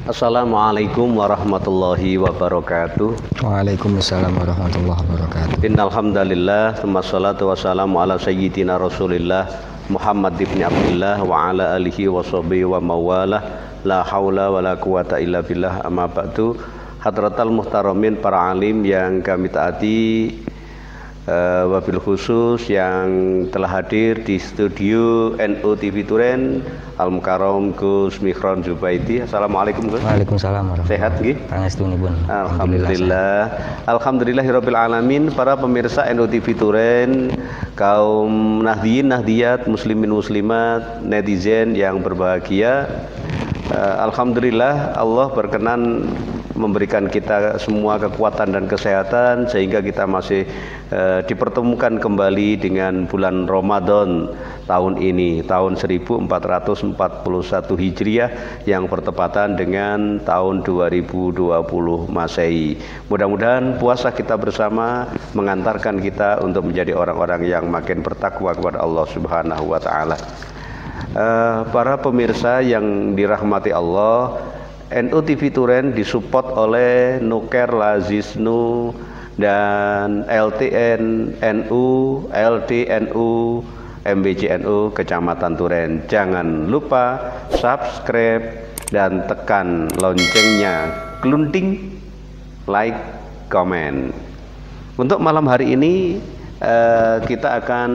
Assalamualaikum warahmatullahi wabarakatuh. Waalaikumsalam warahmatullahi wabarakatuh. Innal hamdalillah, tsumma shalatu wassalamu ala sayyidina Rasulillah Muhammad ibn Abdullah wa ala alihi wa sahbihi wa mawalah. La haula wa la quwata illa billah, amma ba'du. Hadratal muhtaramin, para alim yang kami taati, wabil khusus yang telah hadir di studio NU TV Turen, Al-Mukarram Gus Mikhron Zubaidi. Assalamualaikum Gus. Waalaikumsalam. Sehat nggih? Pangestunipun. Alhamdulillah. Alhamdulillahirabbil alamin. Para pemirsa NU TV Turen, kaum nahdiyin nahdiyat, muslimin muslimat, netizen yang berbahagia. Alhamdulillah Allah berkenan memberikan kita semua kekuatan dan kesehatan sehingga kita masih dipertemukan kembali dengan bulan Ramadan tahun ini, tahun 1441 Hijriah yang bertepatan dengan tahun 2020 Masehi. Mudah-mudahan puasa kita bersama mengantarkan kita untuk menjadi orang-orang yang makin bertakwa kepada Allah Subhanahu wa taala. Para pemirsa yang dirahmati Allah, NU TV Turen disupport oleh Nuker Lazisnu dan LTN NU, LDNU, MBJNU Kecamatan Turen. Jangan lupa subscribe dan tekan loncengnya, glunting, like, komen. Untuk malam hari ini kita akan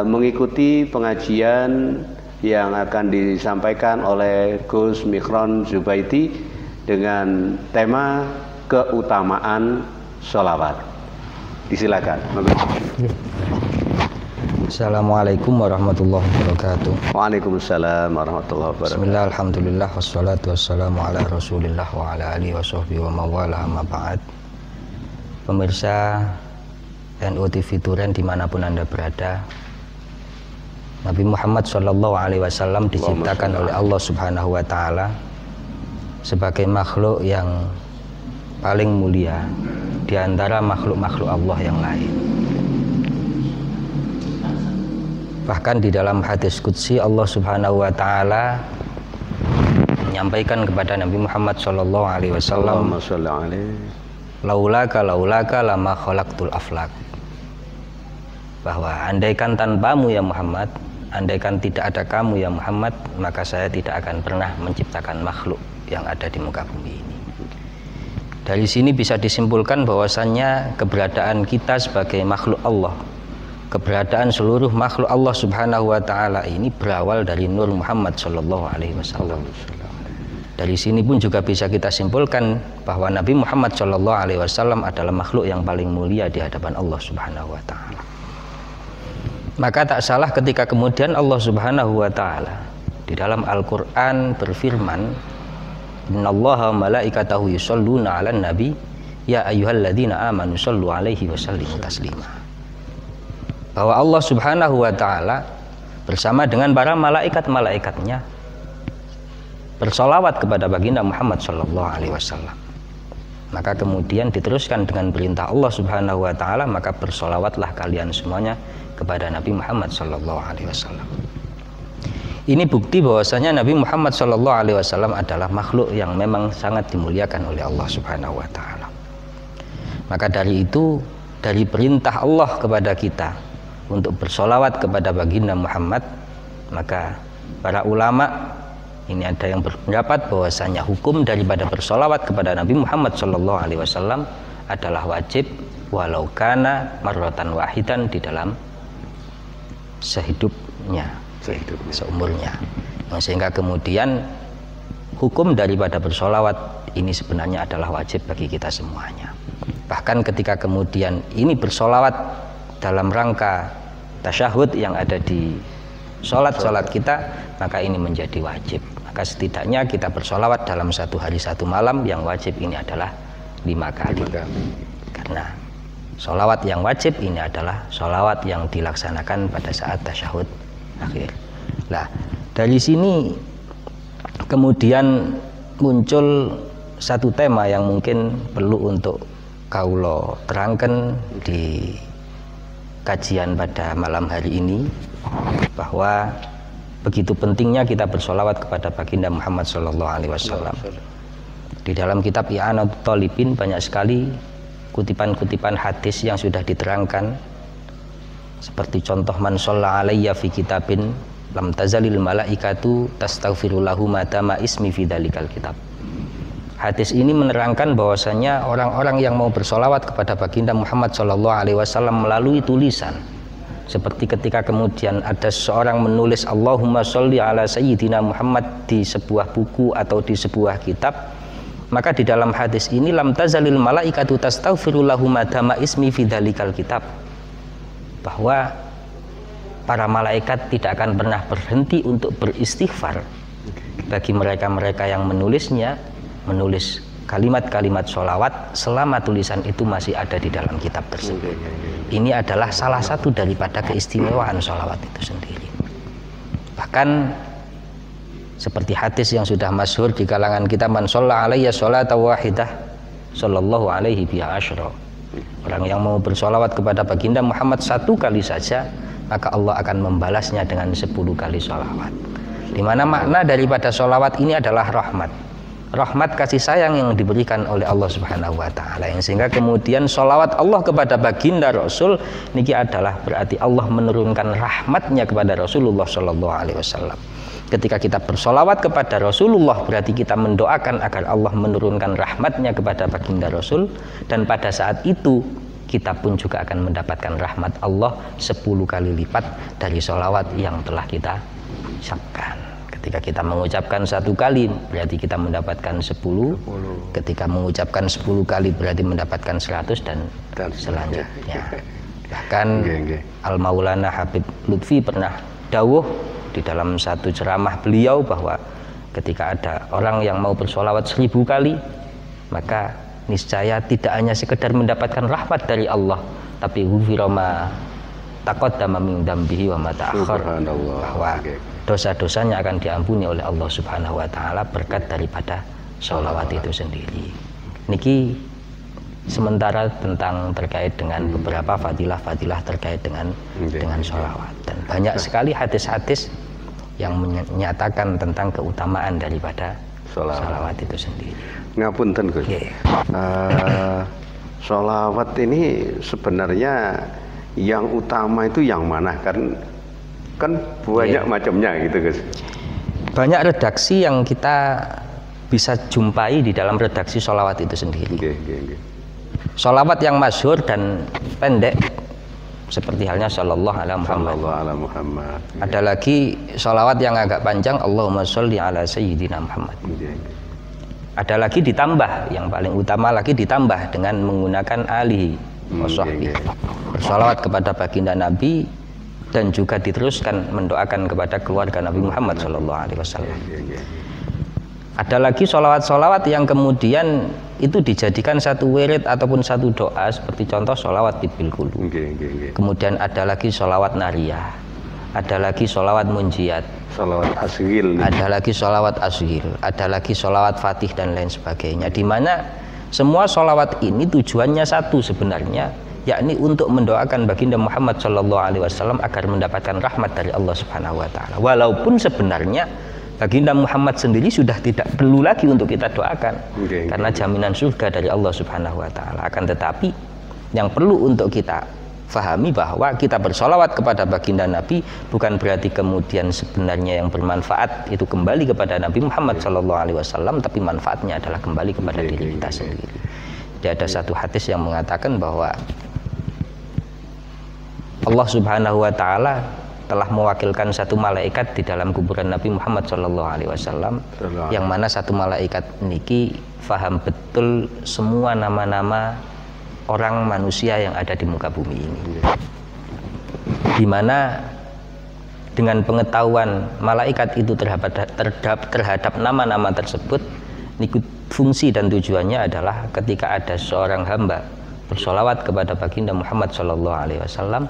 mengikuti pengajian yang akan disampaikan oleh Gus Mikhron Zubaidi dengan tema keutamaan sholawat. Disilakan. Assalamualaikum warahmatullahi wabarakatuh. Waalaikumsalam warahmatullahi wabarakatuh. Bismillah, alhamdulillah, wassalatu wassalamu ala rasulillah wa ala alihi wa sahbihi wa mawalah, amma ba'd. Pemirsa NU TV Turen dimanapun Anda berada, Nabi Muhammad SAW diciptakan oleh Allah Subhanahu wa taala sebagai makhluk yang paling mulia di antara makhluk-makhluk Allah yang lain. Bahkan di dalam hadis qudsi Allah Subhanahu wa taala menyampaikan kepada Nabi Muhammad SAW, laulaka lama khalaqtul aflak, bahwa andaikan tanpamu ya Muhammad, andaikan tidak ada kamu ya Muhammad, maka saya tidak akan pernah menciptakan makhluk yang ada di muka bumi ini. Dari sini bisa disimpulkan bahwasannya keberadaan kita sebagai makhluk Allah, keberadaan seluruh makhluk Allah Subhanahu wa taala ini berawal dari Nur Muhammad sallallahu alaihi wasallam. Dari sini pun juga bisa kita simpulkan bahwa Nabi Muhammad sallallahu alaihi wasallam adalah makhluk yang paling mulia di hadapan Allah Subhanahu wa taala. Maka tak salah ketika kemudian Allah Subhanahu wa taala di dalam Al-Qur'an berfirman, innallaha malaikatahu yusholluna 'alan nabi ya ayyuhalladzina amanu shollu 'alaihi wa sallimu taslima. Bahwa Allah Subhanahu wa taala bersama dengan para malaikat-malaikatnya bersolawat kepada baginda Muhammad sallallahu alaihi wasallam. Maka kemudian diteruskan dengan perintah Allah Subhanahu wa taala, maka bersolawatlah kalian semuanya kepada Nabi Muhammad sallallahu alaihi wasallam. Ini bukti bahwasanya Nabi Muhammad sallallahu alaihi wasallam adalah makhluk yang memang sangat dimuliakan oleh Allah Subhanahu wa taala. Maka dari itu, dari perintah Allah kepada kita untuk bersolawat kepada baginda Muhammad, maka para ulama ini ada yang berpendapat bahwasanya hukum daripada bersolawat kepada Nabi Muhammad sallallahu alaihi wasallam adalah wajib walau kana marratan wahidan di dalam sehidupnya, seumurnya. Sehingga kemudian hukum daripada bersolawat ini sebenarnya adalah wajib bagi kita semuanya. Bahkan ketika kemudian ini bersolawat dalam rangka tasyahud yang ada di sholat kita, maka ini menjadi wajib. Maka setidaknya kita bersolawat dalam satu hari satu malam, yang wajib ini adalah 5 kali. Karena Sholawat yang wajib ini adalah sholawat yang dilaksanakan pada saat tasyahud akhir. Nah, dari sini kemudian muncul satu tema yang mungkin perlu untuk kaulo terangkan di kajian pada malam hari ini, bahwa begitu pentingnya kita bersolawat kepada baginda Muhammad SAW. Di dalam kitab I'anatul Talibin banyak sekali kutipan-kutipan hadis yang sudah diterangkan, seperti contoh man shalla alayya fi kitabin lam tazalil malaikatu tastaghfiru lahu madama ismi fi dzalikal kitab. Hadis ini menerangkan bahwasanya orang-orang yang mau bersolawat kepada baginda Muhammad SAW melalui tulisan, seperti ketika kemudian ada seorang menulis Allahumma sholli ala sayyidina Muhammad di sebuah buku atau di sebuah kitab, maka di dalam hadis ini lam tazalil malaikatu tastaghfiru lahu madama ismi fi dzalikal kitab, bahwa para malaikat tidak akan pernah berhenti untuk beristighfar bagi mereka-mereka yang menulisnya, menulis kalimat-kalimat sholawat selama tulisan itu masih ada di dalam kitab tersebut. Ini adalah salah satu daripada keistimewaan sholawat itu sendiri. Bahkan seperti hadis yang sudah masyhur di kalangan kita, man shalla alayya sholata wahidah sallallahu alaihi biha asyra. Orang yang mau bersolawat kepada baginda Muhammad satu kali saja, maka Allah akan membalasnya dengan 10 kali sholawat. Di mana makna daripada sholawat ini adalah rahmat. Rahmat kasih sayang yang diberikan oleh Allah Subhanahu wa taala, yang sehingga kemudian sholawat Allah kepada baginda Rasul niki adalah berarti Allah menurunkan rahmatnya kepada Rasulullah Shallallahu Alaihi Wasallam. Ketika kita bersolawat kepada Rasulullah, berarti kita mendoakan agar Allah menurunkan rahmatnya kepada baginda Rasul, dan pada saat itu kita pun juga akan mendapatkan rahmat Allah 10 kali lipat dari sholawat yang telah kita ucapkan. Ketika kita mengucapkan 1 kali berarti kita mendapatkan 10. Ketika mengucapkan 10 kali berarti mendapatkan 100 dan selanjutnya. Bahkan Al-Maulana Habib Lutfi pernah dawuh di dalam satu ceramah beliau bahwa ketika ada orang yang mau bersolawat 1000 kali, maka niscaya tidak hanya sekedar mendapatkan rahmat dari Allah, tapi ghufira ma taqaddama min dzambihi wa ma ta'akhkhar, bahwa dosa-dosanya akan diampuni oleh Allah Subhanahu wa taala berkat daripada sholawat itu sendiri. Niki sementara tentang terkait dengan beberapa fadilah-fadilah terkait dengan sholawat, dan banyak sekali hadis-hadis yang menyatakan tentang keutamaan daripada sholawat itu sendiri. Ngapunten Gus. Sholawat ini sebenarnya yang utama itu yang mana? Kan banyak macamnya gitu Gus. Banyak redaksi yang kita bisa jumpai di dalam redaksi sholawat itu sendiri. Sholawat yang masyhur dan pendek seperti halnya sallallahu ala Muhammad. Ada lagi sholawat yang agak panjang, Allahumma sholli ala sayyidina Muhammad. Ada lagi ditambah, yang paling utama lagi ditambah dengan menggunakan alihi wa sahbihi. Bersolawat kepada baginda Nabi dan juga diteruskan mendoakan kepada keluarga Nabi Muhammad SAW. Ada lagi sholawat-sholawat yang kemudian itu dijadikan satu wirid ataupun satu doa, seperti contoh sholawat tibil kulu. Kemudian ada lagi sholawat nariyah, ada lagi sholawat munjiat, sholawat asghil, ada lagi sholawat asghil, ada lagi sholawat fatih dan lain sebagainya. Di mana semua sholawat ini tujuannya satu sebenarnya, yakni untuk mendoakan baginda Muhammad SAW agar mendapatkan rahmat dari Allah Subhanahu wa taala. Walaupun sebenarnya baginda Muhammad sendiri sudah tidak perlu lagi untuk kita doakan, karena jaminan surga dari Allah Subhanahu wa taala. Akan tetapi yang perlu untuk kita fahami bahwa kita bersolawat kepada baginda Nabi bukan berarti kemudian sebenarnya yang bermanfaat itu kembali kepada Nabi Muhammad SAW, tapi manfaatnya adalah kembali kepada diri kita sendiri. Jadi ada satu hadis yang mengatakan bahwa Allah Subhanahu wa taala telah mewakilkan satu malaikat di dalam kuburan Nabi Muhammad SAW, yang mana satu malaikat niki faham betul semua nama-nama orang manusia yang ada di muka bumi ini. Di mana dengan pengetahuan malaikat itu terhadap nama-nama tersebut, niku fungsi dan tujuannya adalah ketika ada seorang hamba bersolawat kepada baginda Muhammad Shallallahu Alaihi Wasallam,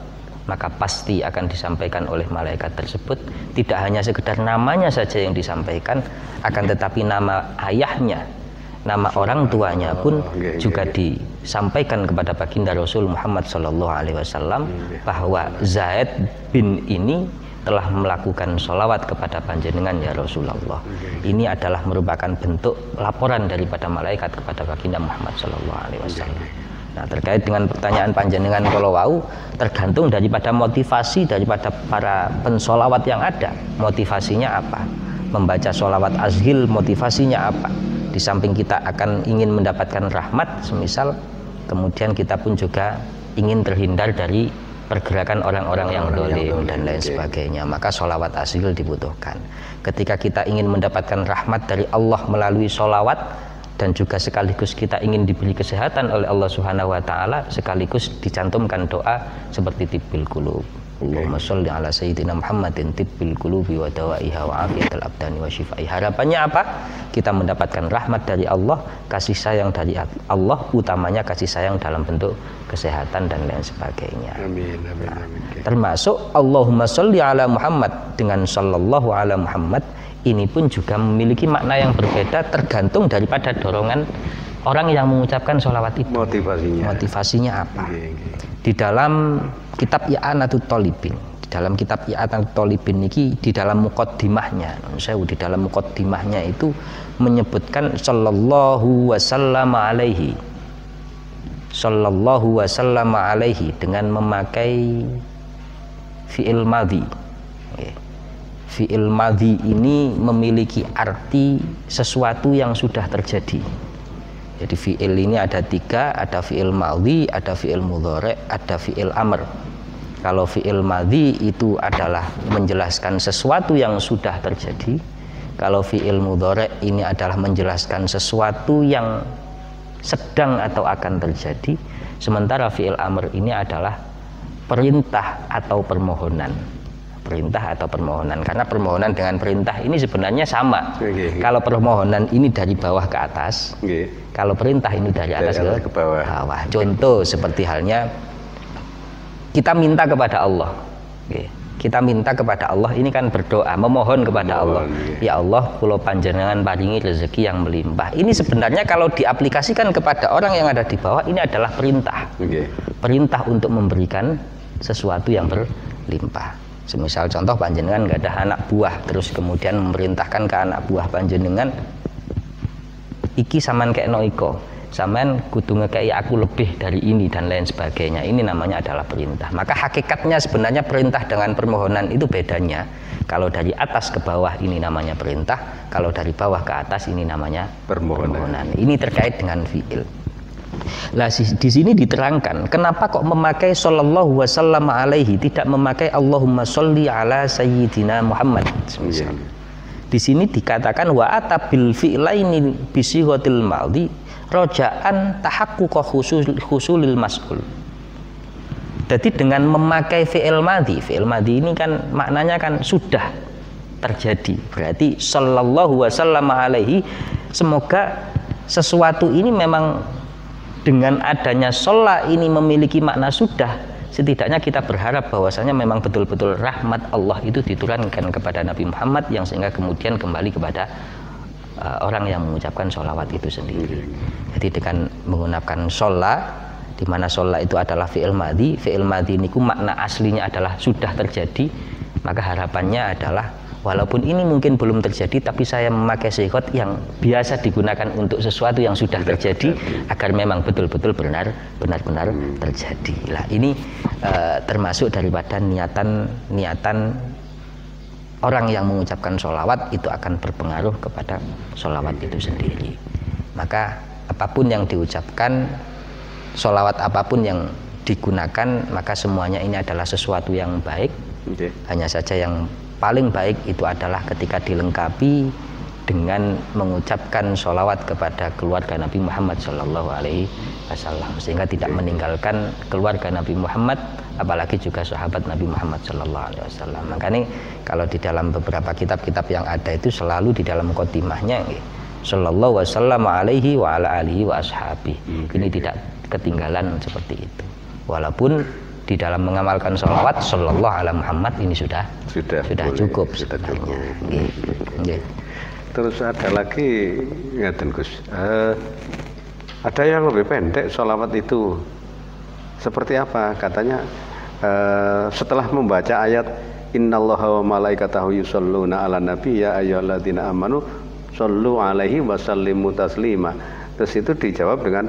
maka pasti akan disampaikan oleh malaikat tersebut. Tidak hanya sekedar namanya saja yang disampaikan, akan tetapi nama ayahnya, nama orang tuanya pun juga disampaikan kepada baginda Rasul Muhammad Shallallahu Alaihi Wasallam bahwa Zaid bin ini telah melakukan sholawat kepada panjenengan ya Rasulullah. Ini adalah merupakan bentuk laporan daripada malaikat kepada baginda Muhammad Shallallahu Alaihi Wasallam. Nah, terkait dengan pertanyaan panjenengan kalau wau, tergantung daripada motivasi daripada para pensolawat yang ada. Motivasinya apa? Membaca sholawat azhil motivasinya apa? Di samping kita akan ingin mendapatkan rahmat semisal, kemudian kita pun juga ingin terhindar dari pergerakan orang-orang yang dolim dan lain sebagainya, maka sholawat azhil dibutuhkan. Ketika kita ingin mendapatkan rahmat dari Allah melalui sholawat, dan juga sekaligus kita ingin diberi kesehatan oleh Allah Subhanahu wa Ta'ala, sekaligus dicantumkan doa seperti tibbil qulub. Allahumma sholli ala sayyidina Muhammadin tibbil qulubi wa dawaiha wa afiyatil abdani wa syifai. Harapannya apa? Kita mendapatkan rahmat dari Allah, kasih sayang dari Allah, utamanya kasih sayang dalam bentuk kesehatan dan lain sebagainya. Amin, amin, amin. Termasuk Allahumma sholli ala Muhammad dengan sallallahu ala Muhammad, ini pun juga memiliki makna yang berbeda tergantung daripada dorongan orang yang mengucapkan sholawat itu. Motivasinya apa? Di dalam kitab I'anatul Thalibin, di dalam kitab I'anatul Thalibin ini, di dalam muqaddimahnya, di dalam muqaddimahnya itu menyebutkan sallallahu wasallam alaihi, sallallahu wasallam alaihi dengan memakai fi'il madhi. Fi'il madhi ini memiliki arti sesuatu yang sudah terjadi. Jadi fi'il ini ada tiga, ada fi'il madhi, ada fi'il mudhari', ada fi'il amr. Kalau fi'il madhi itu adalah menjelaskan sesuatu yang sudah terjadi. Kalau fi'il mudhari' ini adalah menjelaskan sesuatu yang sedang atau akan terjadi. Sementara fi'il amr ini adalah perintah atau permohonan. Perintah atau permohonan, karena permohonan dengan perintah ini sebenarnya sama. Kalau permohonan ini dari bawah ke atas, kalau perintah ini dari atas ke bawah. Contoh seperti halnya kita minta kepada Allah, kita minta kepada Allah, ini kan berdoa, memohon kepada Allah. Ya Allah, kula panjenengan paringi rezeki yang melimpah. Ini sebenarnya kalau diaplikasikan kepada orang yang ada di bawah, ini adalah perintah. Perintah untuk memberikan sesuatu yang berlimpah. Semisal contoh panjenengan nggak ada anak buah, terus kemudian memerintahkan ke anak buah panjenengan, iki saman kayak noiko, saman kudu ngekei aku lebih dari ini dan lain sebagainya. Ini namanya adalah perintah. Maka hakikatnya sebenarnya perintah dengan permohonan itu bedanya. Kalau dari atas ke bawah ini namanya perintah, kalau dari bawah ke atas ini namanya permohonan. Ini terkait dengan fi'il. Lah di sini diterangkan kenapa kok memakai sallallahu wasallam alaihi, tidak memakai Allahumma sholli ala sayyidina Muhammad. Di sini dikatakan wa atabil fi'laini bisighatil madhi roja'an tahaqquqa husulil mas'ul. Jadi dengan memakai fi'il madhi ini kan maknanya kan sudah terjadi. Berarti sallallahu wasallam alaihi, semoga sesuatu ini memang dengan adanya sholat ini memiliki makna sudah, setidaknya kita berharap bahwasanya memang betul-betul rahmat Allah itu diturunkan kepada Nabi Muhammad, yang sehingga kemudian kembali kepada orang yang mengucapkan sholawat itu sendiri. Jadi dengan menggunakan sholat, di mana sholat itu adalah fi'il madhi ini makna aslinya adalah sudah terjadi, maka harapannya adalah walaupun ini mungkin belum terjadi, tapi saya memakai sighot yang biasa digunakan untuk sesuatu yang sudah terjadi, agar memang betul-betul benar-benar terjadi. Lah ini termasuk daripada niatan orang yang mengucapkan sholawat itu akan berpengaruh kepada sholawat itu sendiri. Maka apapun yang diucapkan, sholawat apapun yang digunakan, maka semuanya ini adalah sesuatu yang baik. Hanya saja yang paling baik itu adalah ketika dilengkapi dengan mengucapkan sholawat kepada keluarga Nabi Muhammad Shallallahu Alaihi Wasallam, sehingga tidak meninggalkan keluarga Nabi Muhammad, apalagi juga sahabat Nabi Muhammad Shallallahu Alaihi Wasallam. Makanya kalau di dalam beberapa kitab-kitab yang ada itu selalu di dalam muqaddimahnya Shallallahu Wasallam alaihi wa ala alihi wa ashabi. Ini ketinggalan seperti itu. Walaupun di dalam mengamalkan sholawat sallallahu ala Muhammad ini sudah cukup sebenarnya. Terus ada lagi ngaten Gus. Ada yang lebih pendek sholawat itu. Seperti apa? Katanya setelah membaca ayat innallaha wa malaikatahu yusholluna 'alan nabi ya ayyuhalladzina amanu shollu 'alaihi wa sallimu taslima. Terus itu dijawab dengan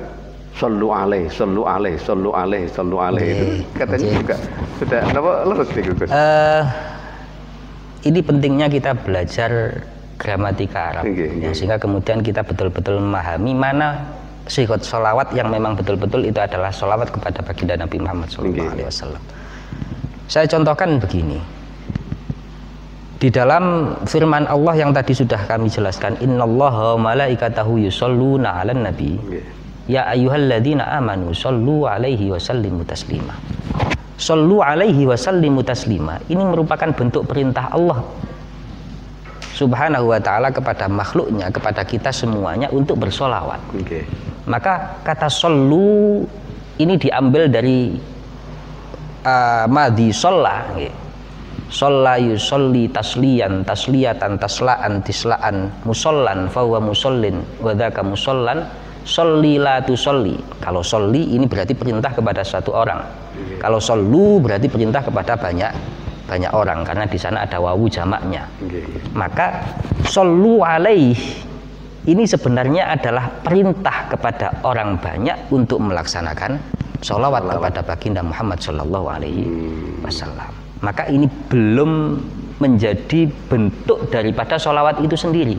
shollu 'alaihi, shollu 'alaihi, shollu 'alaihi, shollu 'alaihi. Itu katanya juga sudah apa lurus nih Gus? Ini pentingnya kita belajar gramatika Arab, sehingga kemudian kita betul-betul memahami mana sifat sholawat yang memang betul-betul itu adalah sholawat kepada baginda Nabi Muhammad SAW. Saya contohkan begini. Di dalam firman Allah yang tadi sudah kami jelaskan, innallaha wa malaikatahu yusholluna 'alan nabi ya ayyuhalladzina amanu shollu 'alaihi wa sallimu taslima. Shollu 'alaihi wa sallimu taslima ini merupakan bentuk perintah Allah Subhanahu wa ta'ala kepada makhluknya, kepada kita semuanya untuk bersolawat. Maka kata shollu ini diambil dari madhi sholla. Sholla yusolli tasliyan, tasliyatan, taslaan, tislaan, musollan, fahuwa musollin, wadhaka musollan, sholli la tusolli. Kalau sholli ini berarti perintah kepada satu orang. Kalau shollu berarti perintah kepada banyak orang, karena di sana ada wawu jamaknya. Maka shollu alaih ini sebenarnya adalah perintah kepada orang banyak untuk melaksanakan sholawat kepada baginda Muhammad Shallallahu Alaihi Wasallam. Maka ini belum menjadi bentuk daripada sholawat itu sendiri.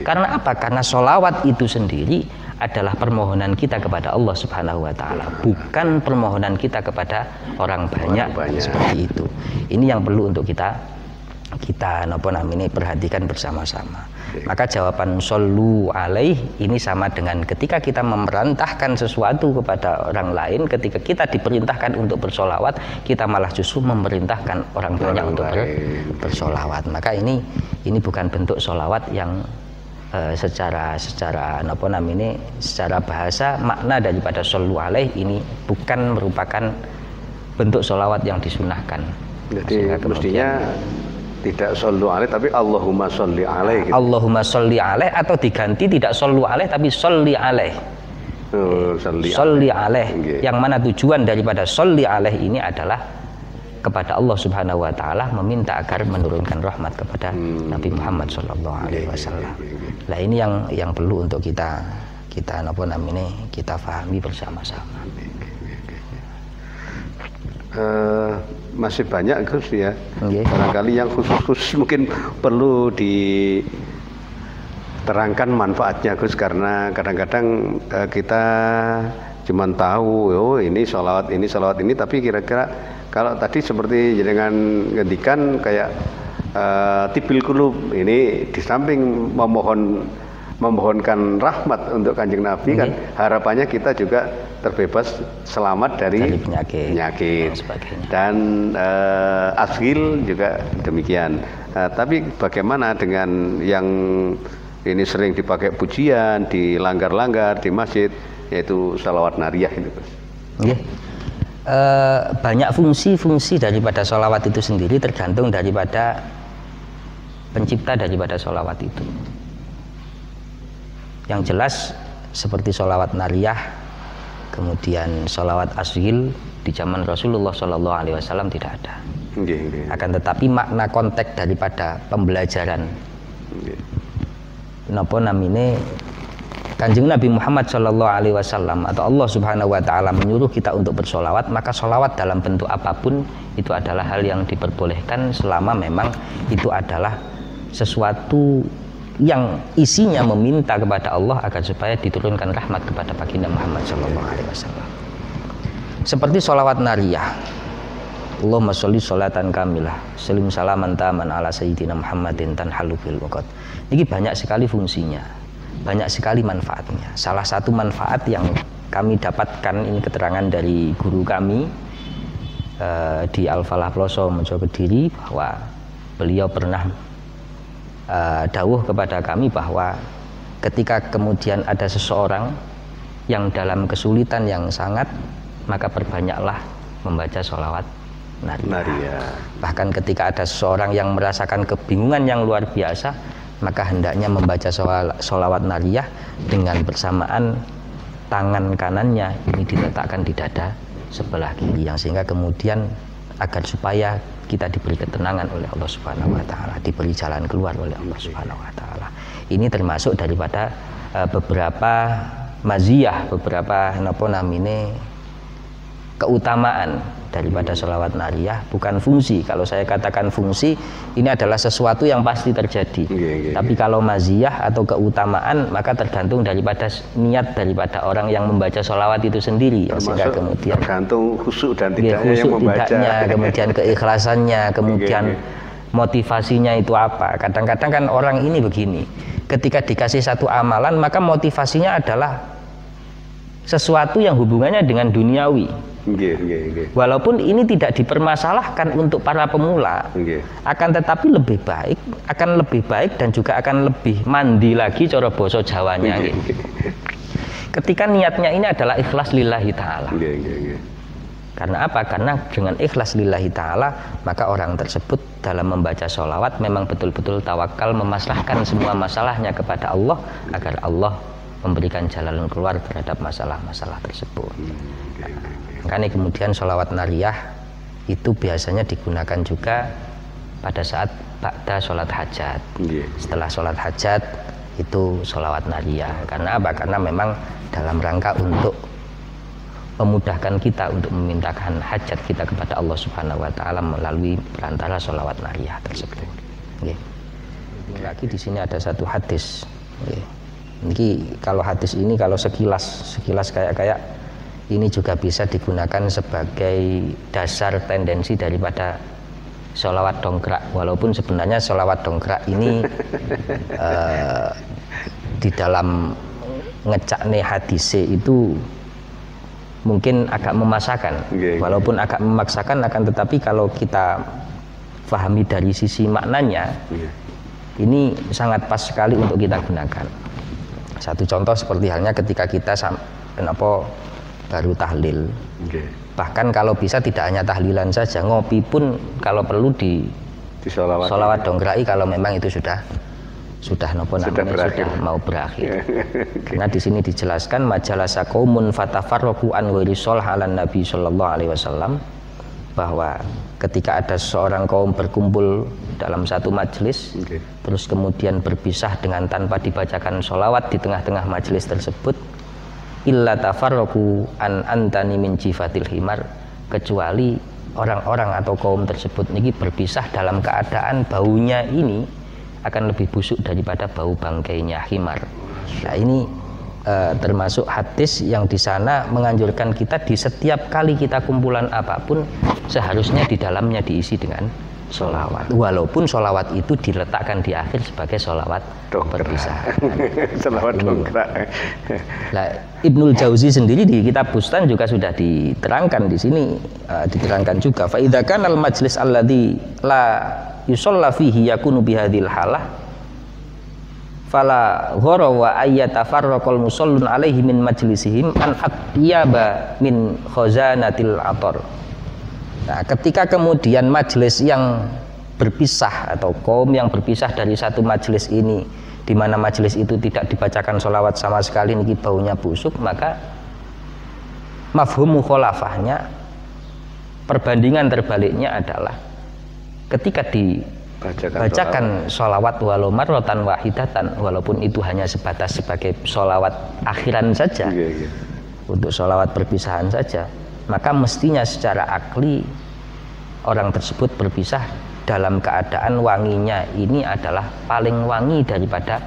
Karena apa? Karena sholawat itu sendiri adalah permohonan kita kepada Allah Subhanahu wa ta'ala, bukan permohonan kita kepada orang banyak. Seperti itu. Ini yang perlu untuk kita perhatikan bersama-sama. Maka jawaban shollu alaih ini sama dengan ketika kita memerintahkan sesuatu kepada orang lain, ketika kita diperintahkan untuk bersolawat, kita malah justru memerintahkan orang banyak untuk bersolawat. Maka ini bukan bentuk solawat yang secara bahasa makna daripada shollu alaih ini bukan merupakan bentuk solawat yang disunahkan. Jadi mestinya tidak shollu alaih tapi Allahumma sholli alaih gitu. Allahumma sholli alaih, atau diganti tidak shollu alaih tapi sholli alaih. Sholli alaih. Yang mana tujuan daripada sholli alaih ini adalah kepada Allah Subhanahu wa ta'ala, meminta agar menurunkan rahmat kepada Nabi Muhammad sallallahu alaihi wasallam. Nah, ini yang perlu untuk kita fahami bersama-sama. Masih banyak Gus ya. Barangkali yang khusus mungkin perlu diterangkan manfaatnya Gus, karena kadang-kadang kita cuma tahu ini sholawat ini, tapi kira-kira kalau tadi seperti dengan ngendikan kayak tibil kulub ini, di samping memohonkan rahmat untuk Kanjeng Nabi kan harapannya kita juga terbebas selamat dari penyakit dan asghil juga demikian. Tapi bagaimana dengan yang ini sering dipakai pujian, dilanggar-langgar di masjid, yaitu sholawat nariyah itu. Banyak fungsi-fungsi daripada sholawat itu sendiri tergantung daripada pencipta daripada sholawat itu. Yang jelas seperti sholawat nariyah, kemudian sholawat asghil di zaman Rasulullah Shallallahu Alaihi Wasallam tidak ada. Akan tetapi makna konteks daripada pembelajaran Kanjeng Nabi Muhammad Shallallahu Alaihi Wasallam atau Allah Subhanahu Wa Taala menyuruh kita untuk bersolawat, maka solawat dalam bentuk apapun itu adalah hal yang diperbolehkan selama memang itu adalah sesuatu yang isinya meminta kepada Allah agar supaya diturunkan rahmat kepada baginda Muhammad Shallallahu Alaihi Wasallam. Seperti solawat nariyah, Allahumma sholli sholatan kamilah, salim salaman taman ala sayyidina Muhammadin tanhalu bil uqad. Ini banyak sekali fungsinya, banyak sekali manfaatnya. Salah satu manfaat yang kami dapatkan ini keterangan dari guru kami di Al-Falah Ploso Mojo Kediri, bahwa beliau pernah dawuh kepada kami bahwa ketika kemudian ada seseorang yang dalam kesulitan yang sangat, maka perbanyaklah membaca sholawat nariyah. Bahkan ketika ada seseorang yang merasakan kebingungan yang luar biasa, maka hendaknya membaca sholawat nariyah dengan bersamaan tangan kanannya ini diletakkan di dada sebelah kiri, yang sehingga kemudian agar supaya kita diberi ketenangan oleh Allah Subhanahu wa taala, diberi jalan keluar oleh Allah Subhanahu wa taala. Ini termasuk daripada beberapa maziyah, beberapa keutamaan daripada sholawat nariyah, bukan fungsi. Kalau saya katakan fungsi, ini adalah sesuatu yang pasti terjadi. Tapi kalau maziyah atau keutamaan, maka tergantung daripada niat daripada orang yang membaca sholawat itu sendiri. Sehingga kemudian tergantung khusyuk dan tidaknya yang membaca. Kemudian keikhlasannya, kemudian motivasinya itu apa. Kadang-kadang kan orang ini begini, ketika dikasih satu amalan, maka motivasinya adalah sesuatu yang hubungannya dengan duniawi. Walaupun ini tidak dipermasalahkan untuk para pemula, akan tetapi akan lebih baik dan juga akan lebih mandi lagi cara basa Jawanya. Ketika niatnya ini adalah ikhlas lillahi ta'ala. Karena apa? Karena dengan ikhlas lillahi ta'ala, maka orang tersebut dalam membaca sholawat memang betul-betul tawakal, memasrahkan semua masalahnya kepada Allah, agar Allah memberikan jalan keluar terhadap masalah-masalah tersebut. Makanya kemudian sholawat nariyah itu biasanya digunakan juga pada saat ba'da sholat hajat. Setelah sholat hajat itu sholawat nariyah. Karena apa? Karena memang dalam rangka untuk memudahkan kita untuk memintakan hajat kita kepada Allah Subhanahu wa taala melalui perantara sholawat nariyah tersebut. Lagi di sini ada satu hadis. Ini kalau hadis ini kalau sekilas kayak ini juga bisa digunakan sebagai dasar tendensi daripada sholawat dongkrak, walaupun sebenarnya sholawat dongkrak ini di dalam ngecakne hadise itu mungkin agak memaksakan, walaupun agak memaksakan, akan tetapi kalau kita pahami dari sisi maknanya, ini sangat pas sekali untuk kita gunakan. Satu contoh seperti halnya ketika kita baru tahlil. Bahkan kalau bisa tidak hanya tahlilan saja, ngopi pun kalau perlu di sholawat dongkrai kalau memang itu sudah mau berakhir. Karena di sini dijelaskan majalasa qaumun fatafarraqu an ghairi sholh ala Nabi sallallahu alaihi wasallam, bahwa ketika ada seorang kaum berkumpul dalam satu majelis, terus kemudian berpisah dengan tanpa dibacakan sholawat di tengah-tengah majelis tersebut, illa tafarraqu an antani min jifatil himar, kecuali orang-orang atau kaum tersebut ini berpisah dalam keadaan baunya ini akan lebih busuk daripada bau bangkainya himar. Nah ini termasuk hadis yang di sana menganjurkan kita di setiap kali kita kumpulan apapun seharusnya di dalamnya diisi dengan sholawat, walaupun sholawat itu diletakkan di akhir sebagai sholawat perpisahan. Sholawat dongkrak. Nah, Ibnul Jauzi sendiri di kitab Bustan juga sudah diterangkan di sini, diterangkan juga fa idza kana al majlis alladzi la yusalla fihi yakunu bihadhil halah fala ghara wa ayyatafarraqal musallun alaihi min majlisihim an atyaba min khazanatil athar. Nah, ketika kemudian majelis yang berpisah atau kaum yang berpisah dari satu majelis ini, di mana majelis itu tidak dibacakan sholawat sama sekali, niki baunya busuk, maka mafhum mukhalafahnya, perbandingan terbaliknya adalah ketika dibacakan sholawat walau marrotan wahidatan, walaupun itu hanya sebatas sebagai sholawat akhiran saja, untuk sholawat perpisahan saja, maka mestinya secara akli orang tersebut berpisah dalam keadaan wanginya ini adalah paling wangi daripada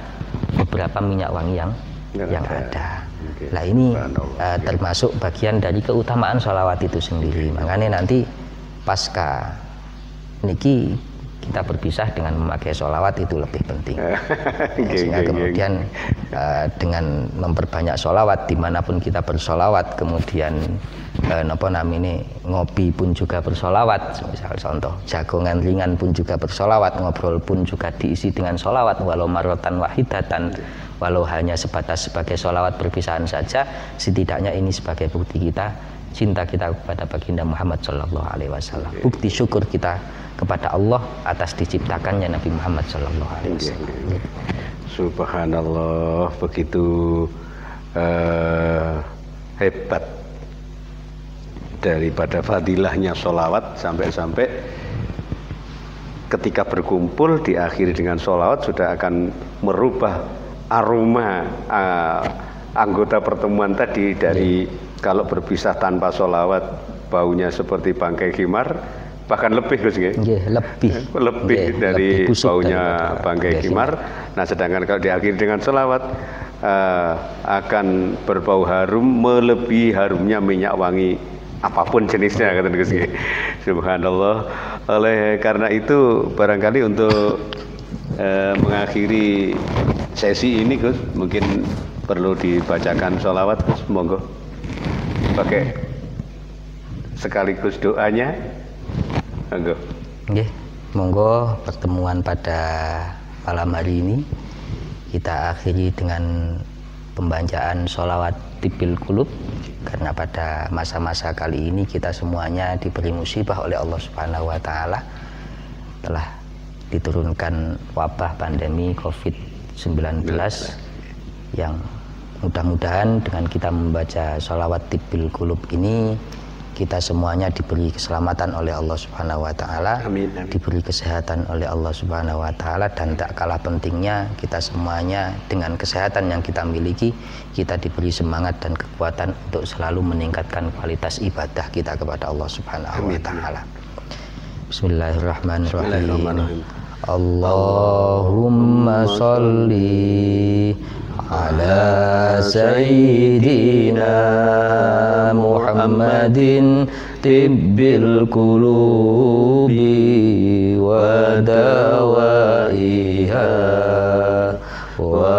beberapa minyak wangi yang ada. Nah ini termasuk bagian dari keutamaan sholawat itu sendiri. Makanya nanti pasca niki kita berpisah dengan memakai sholawat itu lebih penting. Sehingga kemudian dengan memperbanyak sholawat dimanapun kita bersholawat, kemudian ngopi pun juga bersolawat, misal contoh jagongan ringan pun juga bersolawat, ngobrol pun juga diisi dengan solawat walau marotan wahidatan, walau hanya sebatas sebagai sholawat perpisahan saja, setidaknya ini sebagai bukti kita cinta kita kepada baginda Muhammad Shallallahu Alaihi Wasallam, bukti syukur kita kepada Allah atas diciptakannya Nabi Muhammad Shallallahu Alaihi Wasallam. Subhanallah, begitu hebat daripada fadilahnya sholawat, sampai-sampai ketika berkumpul diakhiri dengan sholawat sudah akan merubah aroma anggota pertemuan tadi dari kalau berpisah tanpa sholawat baunya seperti bangkai khimar, bahkan lebih Gus nggih. Lebih dari baunya bangkai khimar. Nah, sedangkan kalau diakhiri dengan sholawat akan berbau harum melebihi harumnya minyak wangi apapun jenisnya, kata Gus nggih. Subhanallah. Oleh karena itu barangkali untuk mengakhiri sesi ini Gus, mungkin perlu dibacakan sholawat Gus, monggo. Pakai sekaligus doanya, monggo. Nggih, monggo pertemuan pada malam hari ini kita akhiri dengan pembacaan sholawat Tibbil Qulub, karena pada masa-masa kali ini kita semuanya diberi musibah oleh Allah Subhanahu wa Ta'ala, telah diturunkan wabah pandemi COVID-19 yang mudah-mudahan dengan kita membaca sholawat Tibbil Qulub ini kita semuanya diberi keselamatan oleh Allah Subhanahu wa Ta'ala, diberi kesehatan oleh Allah Subhanahu wa Ta'ala, dan tak kalah pentingnya kita semuanya dengan kesehatan yang kita miliki kita diberi semangat dan kekuatan untuk selalu meningkatkan kualitas ibadah kita kepada Allah Subhanahu wa Ta'ala. Bismillahirrahmanirrahim. Allahumma sholli ala sayyidina Muhammadin tibbil qulubi wa dawaiha wa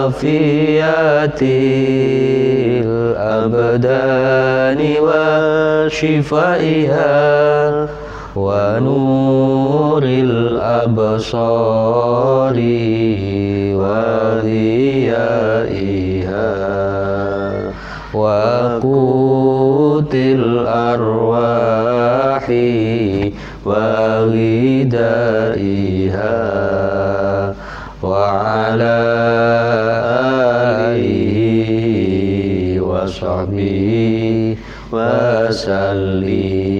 afiyatil abdani wa shifaiha wa nuril absari wa dhiyaiha wa qutil arwahi wa ghidaiha wa ala alihi wa sahbihi wa sallim.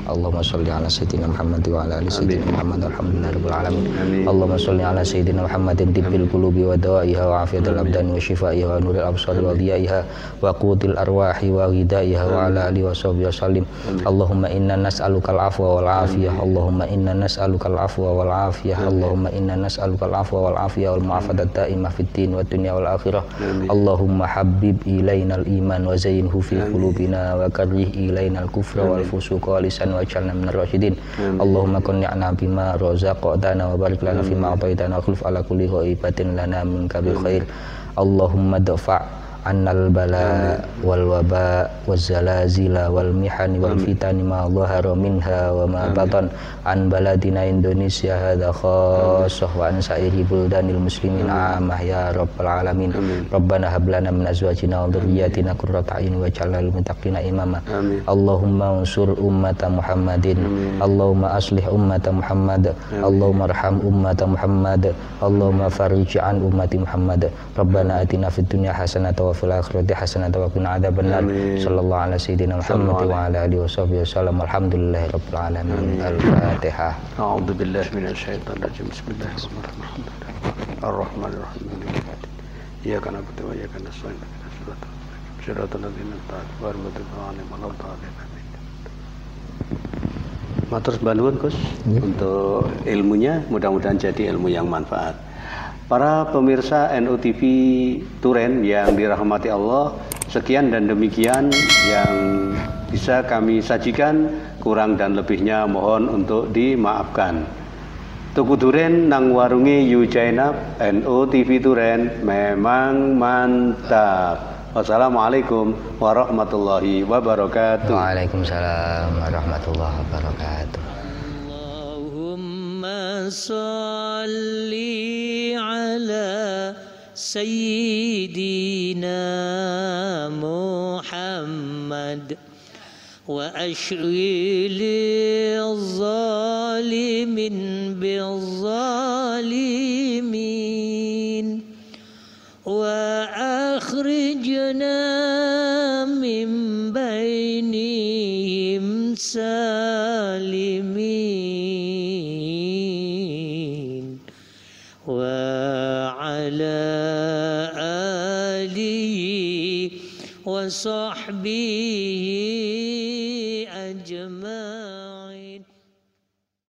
Allahumma sholli ala sayyidina Muhammad wa ala ali sayyidina Muhammad walhamdulillahirabbil alamin. Allahumma sholli ala sayyidina Muhammadin tibbil qulubi wa dawaiha wa afiyatil abdani wa shifaiha wa nuril absari wa dhiyaiha wa qutil arwahi wa ghidaiha wa ala alihi wa sahbihi wasallim. Allahumma inna nas'alukal afwa wal afiyah. Allahumma inna nas'alukal afwa wal afiyah. Allahumma inna nas'alukal afwa wal afiyah wal mu'afadat daimah fid din wad dunya wal akhirah. Allahumma habbib ilainal iman wa zayyinhu fi qulubina wa karrih ilainal kufra wal fusuqa wal lisan waj'alna minar rasyidin. Allahumma qanni'na bima razaqtana wa barik lana fima ataitana wa khulf ala kulli ghaibatin lana minka bil khair. Allahumma dafa' annal bala wal waba waz zalazila wal mihani wal fitani ma dhahara minha wa ma batan an baladina Indonesia hadza khassah wa an sa'iri buldanil muslimin amah ya rabbal alamin. Rabbana hab lana min azwajina wa dhurriyyatina qurrata a'yun waj'alna lil muttaqina imama. Allahumma unsur ummata Muhammadin. Allahumma aslih ummata Muhammad. Allahumma arham ummata Muhammad. Allahumma farij an ummati Muhammad. Rabbana atina fid dunya hasanatan wa fil akhirati hasanatan wa qina adzabannar. Sallallahu ala sayyidina Muhammad wa ala alihi washabbihi wasallam. Alhamdulillahi rabbil alamin. Al-Fatihah. A'udzu billahi minasy syaithanir rajim. Bismillahirrahmanirrahim. Ar-Rahmanir Rahim. Iyyaka na'budu wa iyyaka nasta'in. Shiratal ladzina an'amta 'alaihim ghairil maghdubi 'alaihim. Matur nuwun Gus untuk ilmunya, mudah-mudahan jadi ilmu yang manfaat. Para pemirsa NU TV Turen yang dirahmati Allah, sekian dan demikian yang bisa kami sajikan, kurang dan lebihnya mohon untuk dimaafkan. Tuku Duren nang warungi Yu Jainab, NU TV Turen memang mantap. Wassalamualaikum warahmatullahi wabarakatuh. Waalaikumsalam warahmatullahi wabarakatuh. صل على سيدنا محمد وأشغل الظالمين بالظالمين وأخرجنا من بينهم سالمين وعلى آله وصحبه أجمعين.